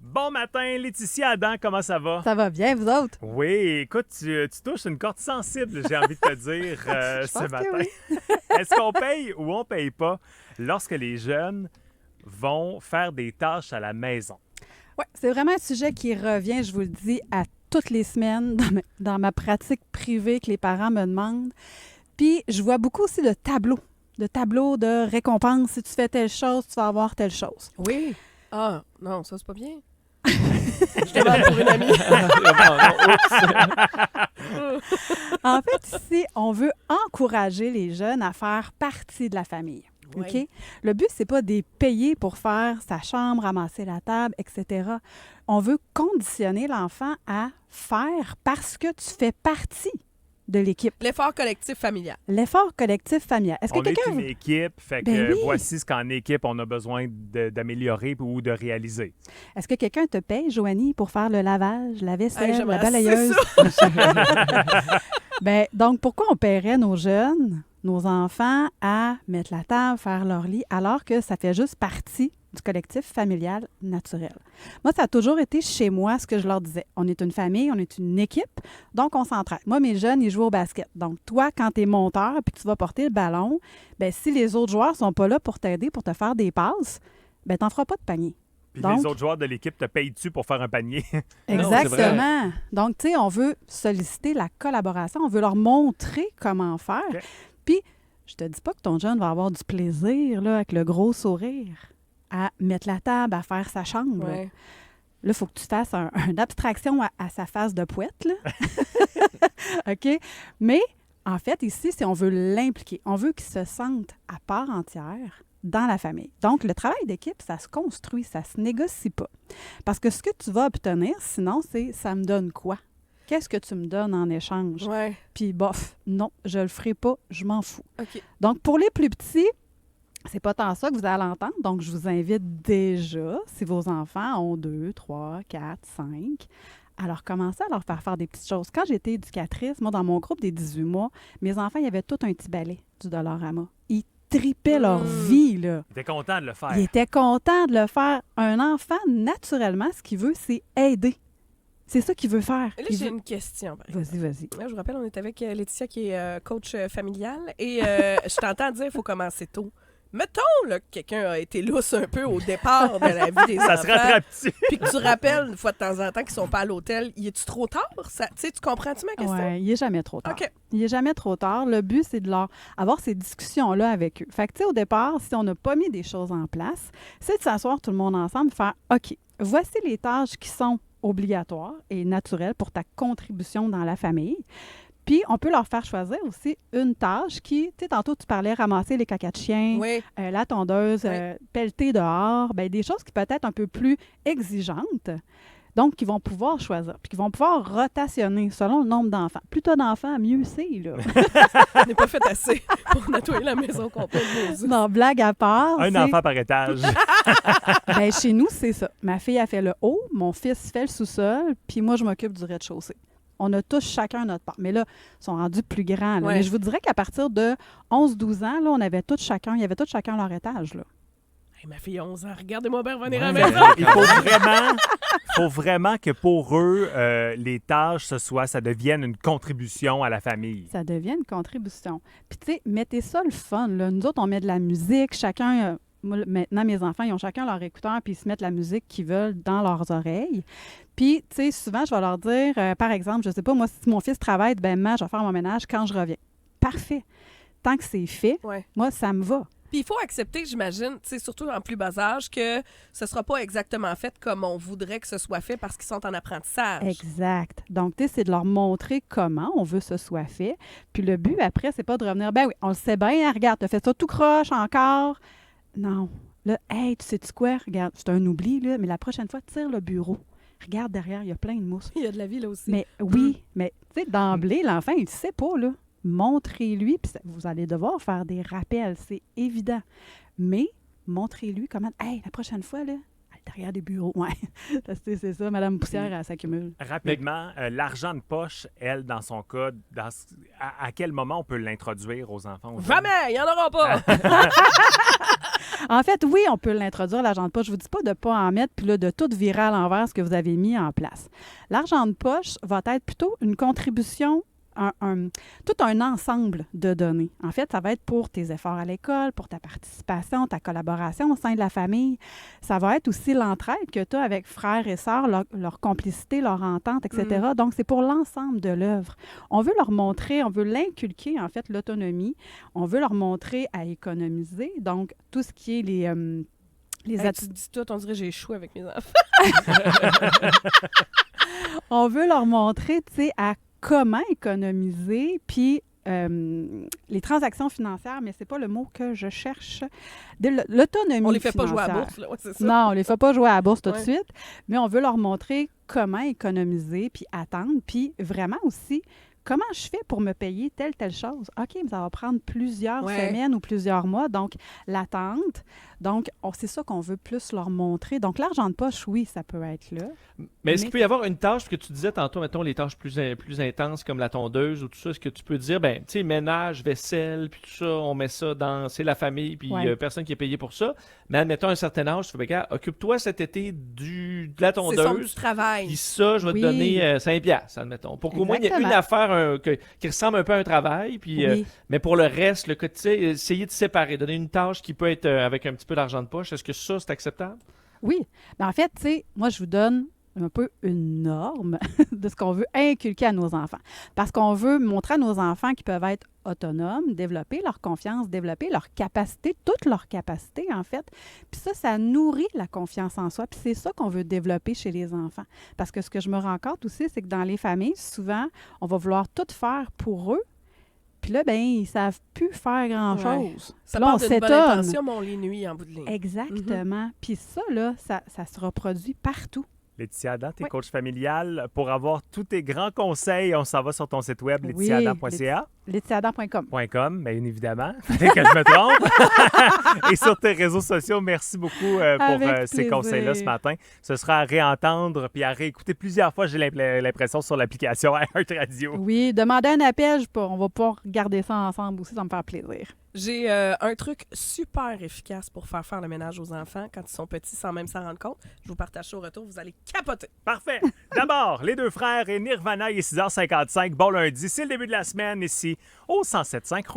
Bon matin, Laetitia Adam, comment ça va? Ça va bien, vous autres? Oui, écoute, tu touches une corde sensible, j'ai envie de te dire, ce pense que matin. oui. Est-ce qu'on paye ou on paye pas lorsque les jeunes vont faire des tâches à la maison? Oui, c'est vraiment un sujet qui revient, je vous le dis, à toutes les semaines dans ma pratique privée que les parents me demandent. Puis, je vois beaucoup aussi de tableaux de récompenses. Si tu fais telle chose, tu vas avoir telle chose. Oui. Ah, non, ça, c'est pas bien. Je demande pour une amie. En fait, ici, on veut encourager les jeunes à faire partie de la famille. Ouais. OK? Le but, c'est pas de les payer pour faire sa chambre, ramasser la table, etc. On veut conditionner l'enfant à faire parce que tu fais partie de l'équipe. L'effort collectif familial. L'effort collectif familial. Est-ce que On est quelqu'un... une équipe, fait que Ben oui. voici ce qu'en équipe on a besoin d'améliorer ou de réaliser. Est-ce que quelqu'un te paye, Joanie, pour faire le lavage, la vaisselle, Hey, la j'aimerais balayeuse? assez Ben, donc, pourquoi on paierait nos jeunes, nos enfants, à mettre la table, faire leur lit, alors que ça fait juste partie du collectif familial naturel? Moi, ça a toujours été chez moi ce que je leur disais. On est une famille, on est une équipe, donc on s'entraide. Moi, mes jeunes, ils jouent au basket. Donc, toi, quand tu es monteur puis que tu vas porter le ballon, ben si les autres joueurs sont pas là pour t'aider, pour te faire des passes, ben t'en feras pas de panier. Puis Donc- les autres joueurs de l'équipe te payent-tu pour faire un panier? Non, c'est Exactement. Donc, tu sais, on veut solliciter la collaboration, on veut leur montrer comment faire. OK. Puis, je te dis pas que ton jeune va avoir du plaisir, là, avec le gros sourire, à mettre la table, à faire sa chambre. Ouais. Là, il faut que tu fasses une abstraction à sa face de poète, là. OK? Mais, en fait, ici, si on veut l'impliquer, on veut qu'il se sente à part entière dans la famille. Donc, le travail d'équipe, ça se construit, ça se négocie pas. Parce que ce que tu vas obtenir, sinon, c'est « ça me donne quoi? Qu'est-ce que tu me donnes en échange? Ouais. » Puis, bof, non, je le ferai pas, je m'en fous. OK. Donc, pour les plus petits, c'est pas tant ça que vous allez entendre. Donc, je vous invite déjà, si vos enfants ont 2, 3, 4, 5, alors commencez à leur faire des petites choses. Quand j'étais éducatrice, moi, dans mon groupe des 18 mois, mes enfants, il y avait tout un petit balai du Dollarama. Ils tripaient leur vie, là. T'es content de le faire. Ils étaient contents de le faire. Un enfant, naturellement, ce qu'il veut, c'est aider. C'est ça qu'il veut faire. Là, Il j'ai veut- une question. par exemple. Vas-y. Là, je vous rappelle, on est avec Laetitia qui est coach familial et je t'entends dire qu'il faut commencer tôt. Mettons là, que quelqu'un a été lousse un peu au départ de la vie des Ça enfants. se rattrape-tu? Puis que tu rappelles une fois de temps en temps qu'ils sont pas à l'hôtel. Y est-tu trop tard? Ça, tu sais, tu comprends-tu ma question? Ouais, il n'est jamais trop tard. OK. Il n'est jamais trop tard. Le but, c'est de leur avoir ces discussions-là avec eux. Fait que, tu sais, au départ, si on n'a pas mis des choses en place, c'est de s'asseoir tout le monde ensemble et faire OK, voici les tâches qui sont obligatoires et naturelles pour ta contribution dans la famille. Puis, on peut leur faire choisir aussi une tâche qui, tu sais, tantôt, tu parlais ramasser les cacas de chien, Oui. la tondeuse, Ouais. pelleter dehors, bien, des choses qui peuvent être un peu plus exigeantes, donc qui vont pouvoir choisir, puis qui vont pouvoir rotationner selon le nombre d'enfants. Plus tu as d'enfants, mieux c'est, là. On n'est pas fait assez pour nettoyer la maison complète. Non, blague à part, Un c'est- enfant par étage. ben, chez nous, c'est ça. Ma fille a fait le haut, mon fils fait le sous-sol, puis moi, je m'occupe du rez-de-chaussée. On a tous chacun notre part. Mais là, ils sont rendus plus grands. là. Ouais. Mais je vous dirais qu'à partir de 11-12 ans, là, il y avait tous chacun leur étage, là. Hey, ma fille a 11 ans, regardez-moi bien revenir Ouais, à la mais maison. il faut vraiment que pour eux, les tâches, ça devienne une contribution à la famille. Ça devient une contribution. Puis, tu sais, mettez ça le fun. Là. Nous autres, on met de la musique. Chacun, moi, maintenant, mes enfants, ils ont chacun leur écouteur, puis ils se mettent la musique qu'ils veulent dans leurs oreilles. Puis, tu sais, souvent, je vais leur dire, par exemple, je sais pas, moi, si mon fils travaille, ben, maman, je vais faire mon ménage quand je reviens. Parfait. Tant que c'est fait, Ouais. moi, ça me va. Puis il faut accepter, j'imagine, tu sais, surtout en plus bas âge, que ce sera pas exactement fait comme on voudrait que ce soit fait parce qu'ils sont en apprentissage. Exact. Donc, tu sais, c'est de leur montrer comment on veut que ce soit fait. Puis le but, après, c'est pas de revenir, ben oui, on le sait bien, regarde, t'as fait ça tout croche encore. Non. Là, hey, tu sais-tu quoi? Regarde, c'est un oubli, là, mais la prochaine fois, tire le bureau. Regarde derrière, il y a plein de mousse. Il y a de la vie là aussi. Mais oui, mais tu sais, d'emblée, l'enfant, il ne sait pas, là. Montrez-lui, puis vous allez devoir faire des rappels, c'est évident. Mais montrez-lui comment, hey, la prochaine fois, là, derrière des bureaux. Ouais, c'est ça, Madame Poussière, elle s'accumule. Rapidement, l'argent de poche, elle, dans son cas, à quel moment on peut l'introduire aux enfants? Aux jeunes? Jamais! Il n'y en aura pas! En fait, oui, on peut l'introduire, l'argent de poche. Je vous dis pas de ne pas en mettre, puis là, de tout virer à l'envers ce que vous avez mis en place. L'argent de poche va être plutôt une contribution, tout un ensemble de données. En fait, ça va être pour tes efforts à l'école, pour ta participation, ta collaboration au sein de la famille. Ça va être aussi l'entraide que tu as avec frères et sœurs, leur complicité, leur entente, etc. Donc, c'est pour l'ensemble de l'œuvre. On veut leur montrer, on veut l'inculquer, en fait, l'autonomie. On veut leur montrer à économiser. Donc, tout ce qui est Tu dis tout, on dirait que j'ai échoué avec mes enfants. On veut leur montrer, tu sais, à comment économiser, puis les transactions financières, mais c'est pas le mot que je cherche. L'autonomie On les fait pas jouer à la financière. bourse, là, ouais, c'est ça. Non, on les fait pas jouer à la bourse tout de Ouais. suite, mais on veut leur montrer comment économiser, puis attendre, puis vraiment aussi comment je fais pour me payer telle chose. OK, mais ça va prendre plusieurs Ouais. semaines ou plusieurs mois, donc l'attente. Donc, c'est ça qu'on veut plus leur montrer. Donc, l'argent de poche, oui, ça peut être là. Mais est-ce Mais- qu'il peut y avoir une tâche que tu disais tantôt, mettons les tâches plus intenses comme la tondeuse ou tout ça, est-ce que tu peux dire, ben, tu sais, ménage, vaisselle, puis tout ça, on met ça dans, c'est la famille, puis Ouais. personne qui est payé pour ça. Mais admettons un certain âge, tu fais, ben, gars, occupe-toi cet été de la C'est son petit tondeuse. travail. Puis ça, je vais Oui. te donner 5 piastres, admettons. Pour qu'au moins, il y ait une Exactement. affaire qui ressemble un peu à un travail. Puis, Oui. mais pour le reste, le quotidien, essayer de séparer, donner une tâche qui peut être avec un petit peu d'argent de poche. Est-ce que ça, c'est acceptable? Oui. Mais en fait, tu sais, moi, je vous donne un peu une norme de ce qu'on veut inculquer à nos enfants. Parce qu'on veut montrer à nos enfants qu'ils peuvent être autonomes, développer leur confiance, développer leur capacité, toutes leurs capacités, en fait. Puis ça nourrit la confiance en soi. Puis c'est ça qu'on veut développer chez les enfants. Parce que ce que je me rends compte aussi, c'est que dans les familles, souvent, on va vouloir tout faire pour eux. Puis là, ben ils savent plus faire grand-chose. Ça Puis là, part on d'une bonne s'étonne. intention, mais on les nuit en bout de ligne. Exactement. Puis ça, là, ça se reproduit partout. Laetitia Adam, t'es Oui. coach familial. Pour avoir tous tes grands conseils, on s'en va sur ton site web, Oui, laetitiaadam.ca. laetitiaadam.com. .com, bien évidemment. Fallait que je me trompe. Et sur tes réseaux sociaux, merci beaucoup pour Avec ces plaisir. conseils-là ce matin. Ce sera à réentendre puis à réécouter plusieurs fois, j'ai l'impression, sur l'application Heart Radio. Oui, demandez un appel, on va pouvoir regarder ça ensemble aussi, ça va me faire plaisir. J'ai un truc super efficace pour faire le ménage aux enfants quand ils sont petits sans même s'en rendre compte. Je vous partage ça au retour, vous allez capoter. Parfait. D'abord, les deux frères et Nirvana, il est 6h55. Bon lundi, c'est le début de la semaine ici au 107.5